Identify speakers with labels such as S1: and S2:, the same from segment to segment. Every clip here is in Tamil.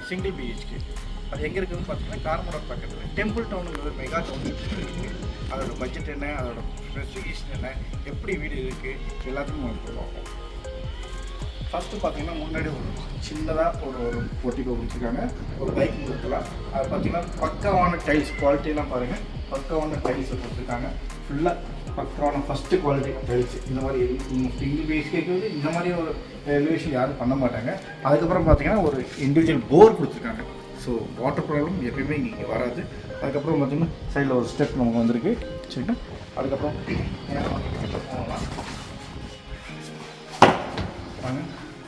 S1: Single BHK. அது எங்கே இருக்குதுன்னு பார்த்தீங்கன்னா காரமடை பக்கத்தில் டெம்பிள் டவுனுங்கிற மெகா டவுன் இருக்குது. அதோட பட்ஜெட் என்ன, அதோட ஸ்பெசிஃபிகேஷன் என்ன, எப்படி வீடு இருக்குது எல்லாத்தையும் உங்களுக்கு பார்ப்போம். ஃபஸ்ட்டு பார்த்தீங்கன்னா முன்னாடி ஒரு சின்னதாக ஒரு போர்ட்டிகோ கொடுத்துருக்காங்க, ஒரு பைக் கொடுத்துக்கலாம். அது பார்த்தீங்கன்னா பக்காவான டைல்ஸ் குவாலிட்டியெல்லாம் பாருங்கள், பக்காவான டைல்ஸை கொடுத்துருக்காங்க. ஃபுல்லாக பக்காவான ஃபஸ்ட்டு குவாலிட்டி டைல்ஸ். இந்த மாதிரி சிங்கிள் பேஸ் கேட்குறது இந்த மாதிரி ஒரு எலிவேஷன் யாரும் பண்ண மாட்டாங்க. அதுக்கப்புறம் பார்த்தீங்கன்னா ஒரு இண்டிவிஜுவல் போர் கொடுத்துருக்காங்க. ஸோ வாட்டர் ப்ராப்ளம் எப்பயுமே இங்கே வராது. அதுக்கப்புறம் பார்த்தீங்கன்னா சைடில் ஒரு ஸ்டெப் நமக்கு வந்திருக்கு. சரிங்களா, அதுக்கப்புறம்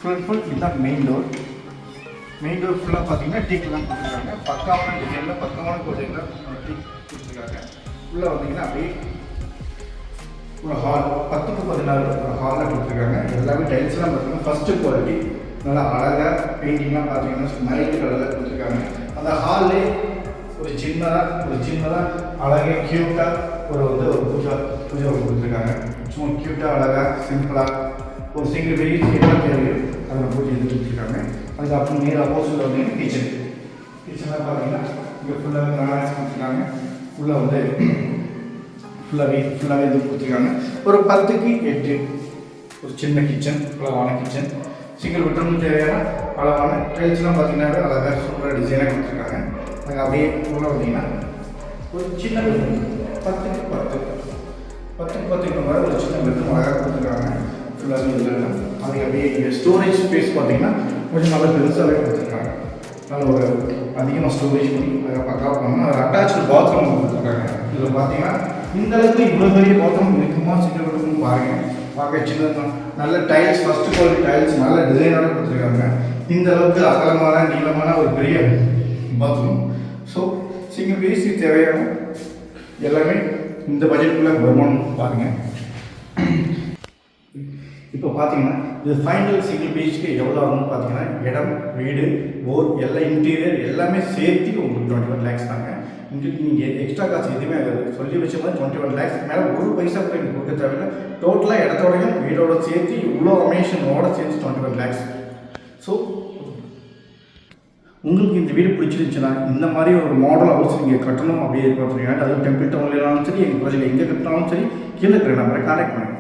S1: ஃபுல் இதுதான் மெயின் டோர். மெயின் டோர் ஃபுல்லாக பார்த்தீங்கன்னா டீக்கில் தான் கொடுத்துருக்காங்க. பக்காவான டிசைனில் பக்காவான டிசைனில் டீக் கொடுத்துருக்காங்க. ஃபுல்லாக வந்தீங்கன்னா அப்படியே ஒரு ஹால் 10x16 ஒரு ஹாலில் கொடுத்துருக்காங்க. எல்லாமே டைல்ஸ்லாம் பார்த்தீங்கன்னா ஃபஸ்ட்டு குவாலிட்டி, நல்லா அழகாக பெயிண்டிங்லாம் பார்த்தீங்கன்னா மைல்டு கலரில் கொடுத்துருக்காங்க. அந்த ஹால்லே ஒரு சின்னதாக அழகாக க்யூட்டாக ஒரு பூஜை கொடுத்துருக்காங்க. சும்மா க்யூட்டாக அழகாக சிம்பிளாக ஒரு சிங்கிள் பெரிய எல்லாம் தேவையோ அதில் பூஜை எடுத்து கொடுத்துருக்காங்க. அதுக்கப்புறம் நேர் அப்போசிட்டில் வந்தீங்கன்னா கிச்சனில் பார்த்தீங்கன்னா இங்கே ஃபுல்லாக கிரானைட்ஸ் கொடுத்துருக்காங்க. ஃபுல்லாகவே இது கொடுத்துருக்காங்க. ஒரு 10x8 ஒரு சின்ன கிச்சன், அழகான கிச்சன். சிங்கிள் பெட்ரூம் தேவையான அழகான டைல்ஸ்லாம் பார்த்தீங்கன்னா அழகாக சூப்பராக டிசைனாக கொடுத்துருக்காங்க. அங்கே அப்படியே உள்ள வந்தீங்கன்னா ஒரு சின்ன பெட்ரூம் 10x10 மாதிரி ஒரு சின்ன பெட்ரூம் அழகாக கொடுத்துருக்காங்க. ஃபுல்லாகவே இல்லை, அதுக்கு அப்படியே இங்கே ஸ்டோரேஜ் ஸ்பேஸ் பார்த்தீங்கன்னா கொஞ்சம் நல்லா பெருசாகவே கொடுத்துருக்காங்க. நல்ல ஒரு அதிகமாக ஸ்டோரேஜ் பண்ணி அதை பக்காவாக பண்ணால் ஒரு அட்டாச்சு பாத்ரூம் கொடுத்துருக்காங்க. இதில் பார்த்தீங்கன்னா இந்த அளவுக்கு இவ்வளோ பெரிய பாத்ரூம் இருக்குமா சிங்கிள் பெட்ரூம் பாருங்கள். பார்க்க சின்னது நல்ல டைல்ஸ், ஃபஸ்ட்டு குவாலிட்டி டைல்ஸ் நல்ல டிசைனோட கொடுத்துருக்காங்க. இந்த அளவுக்கு அகலமான நீளமான ஒரு பெரிய பாத்ரூம். ஸோ சிங்கிள் பிஹெச்கே தேவையான எல்லாமே இந்த பட்ஜெட்டுக்குள்ளே வருமானம் பாருங்கள். இப்போ பார்த்தீங்கன்னா இது ஃபைனல் சிங்கிள் பிஹெச்கே எவ்வளோ ஆகும்னு பார்த்தீங்கன்னா இடம், வீடு, போர் எல்லாம் இன்டீரியர் எல்லாமே சேர்த்து உங்களுக்கு 21 lakhs தாங்க. உங்களுக்கு நீங்கள் எக்ஸ்ட்ரா காசு எதுவுமே சொல்லி வச்ச மாதிரி 21 lakhs மேலே ஒரு பைசா கூட எனக்கு கொடுக்க தேவையில்லை. டோட்டலாக இடத்தோடையும் வீடோட சேர்த்து இவ்வளோ அமேஷனோட சேர்த்து 21 lakhs. ஸோ உங்களுக்கு இந்த வீடு பிடிச்சிருந்துச்சுன்னா இந்த மாதிரி ஒரு மாடல் ஹவுஸ் நீங்கள் கட்டணும் அப்படியே பார்த்தீங்கன்னா அதுவும் டெம்பிள் டவுன்லாம் சரி, எங்கள் பகுதியில் எங்கே கட்டினாலும் சரி, கீழே இருக்கிற நம்பரை கான்டாக்ட் பண்ணுங்கள்.